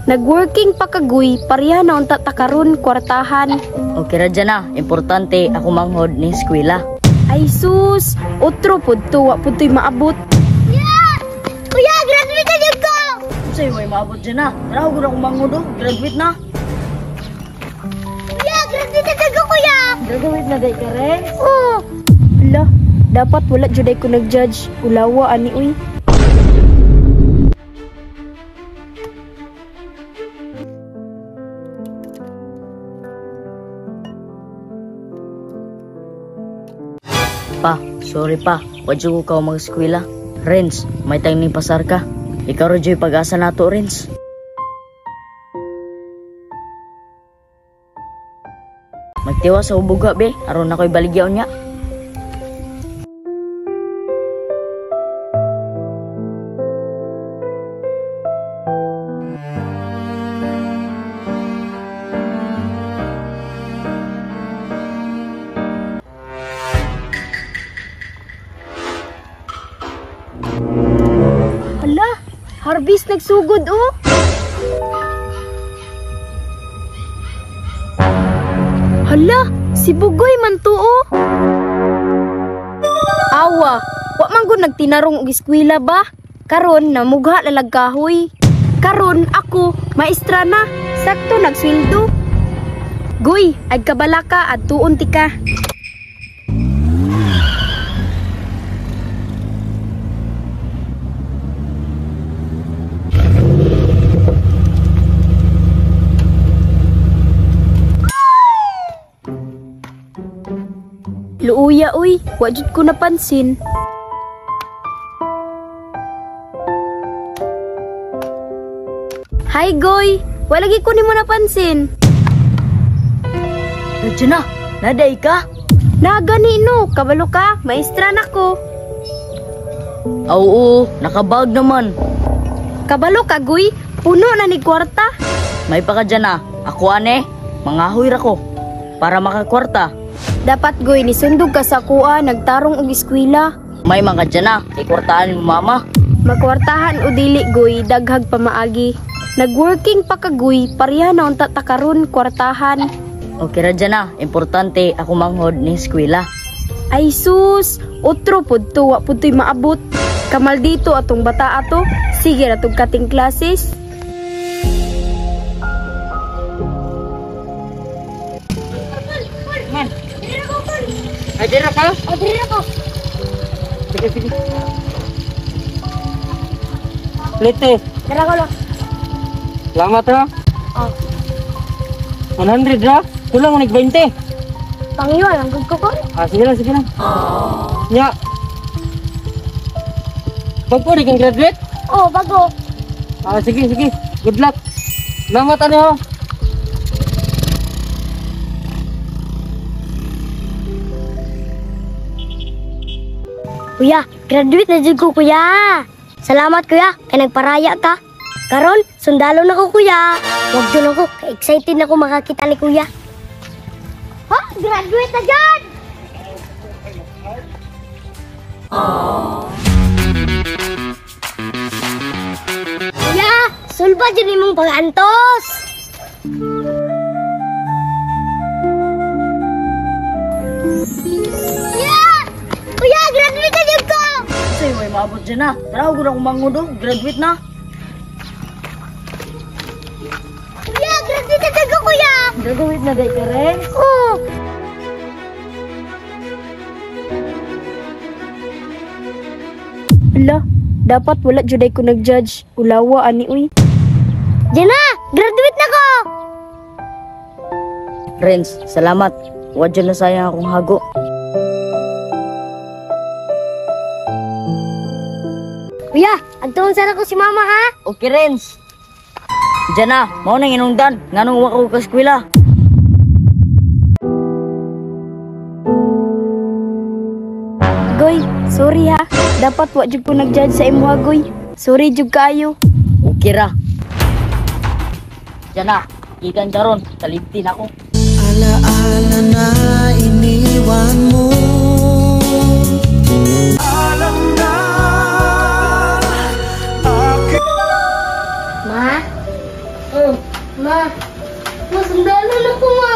Nagworking pa kaguy, pareha na unta takaron kwartahan. Okay ra dyan na, importante ako manghod ni eskwela. Ay sus, otro pud to, wa pud to'y maabot. Kuya, graduate na dyan ko! Sa'yo may maabot dyan na, tara ko na akong manghod o, graduate na. Kuya, graduate na dyan ko, kuya! Graduate na day ka rin? Oo. Hala, dapat wala juday ko nag-judge. Ulawa ani uy. Pa, sorry pa, wadyo ko ka mag-eskwela. Renz, may time ning pasar ka. Ikaw rin dyo'y pag-asa nato, Renz. Magtiwa sa ubuga, be. Aron ako'y baligyaw niya. Hala, Harvest nagsugod oh. Hala, si Bugoy man to oh. Awa, wa man gud nagtinarong og eskwela ba? Karon namugha lalag kahoy. Karon ako, maestra na, sakto nagsweldo. Goy, agkabala ka at tuon ti ka. Luuya uy, wajud ko napansin. Hi Goy, walagi ko nimo napansin. Radyo na, naday ka? Nagani no, kabalo ka, maestra na ko. Oo, nakabag naman. Kabalo ka Goy, puno na ni kwarta. May pa ka dyan na, ako ane, mangahoy ra ko. Para makakwarta. Dapat Goy, nisundog ka sa kuha, nagtarong og eskwela. May mga dyan na, ikwartaan mo mama. Magkwartahan o dili Goy, daghag pa maagi. Nagworking pa kagoy, pareha na unta takaron kwartahan. Okay ra dyan na, importante ako manghod ni eskwela. Ay sus, otro pud to, wa pud to'y maabot. Kamal dito atong bata ato, sige ratong kating klases. Ay, dira ka? O, diri ako. Sige, sige. Lete. Dira ko lang. Salamat ha. Oh, 100 ha? Kulang unig 20. pangiwa lang gud ko ko. Sige lang, sige lang. Nya. Bago rin kang graduate? Oh, bago. Sige, sige. Good luck. Salamat ano ha. Kuya, graduate na jud ko, kuya. Salamat, kuya, kay nagparaya ka. Karon, sundalo na ko, kuya. Wag dyan ako, excited na ako makakita ni kuya. Ha? Graduate na dyan! Kuya, sulba dyan imong pag-antos. Kuya, graduate na dyan ko! Sa'yo may maabot dyan na. Tara, ko na kumanghod o. Graduate na. Kuya, graduate na dyan ko, kuya! Graduate na day ka rin? Oo! Hala, dapat wala juday ko nag-judge. Ulawa ani uy. Diyan na! Graduate na ko! Renz, salamat. Huwag dyan na sayang akong hago. Kuya, agtuon sana ko si mama, ha? Okay, Renz. Diyan na, mau nang inungdan. Nga nung wako ka eskwela. Goy, sorry ha. Dapat wa jud ko nag-judge sa imo ha, Goy. Sorry jud kaayo. Okay ra. Diyan na, ikan charon. Talintin ako. Alaala na iniwan mo. Alam na Ma? Ma, sundalo na ko, ma.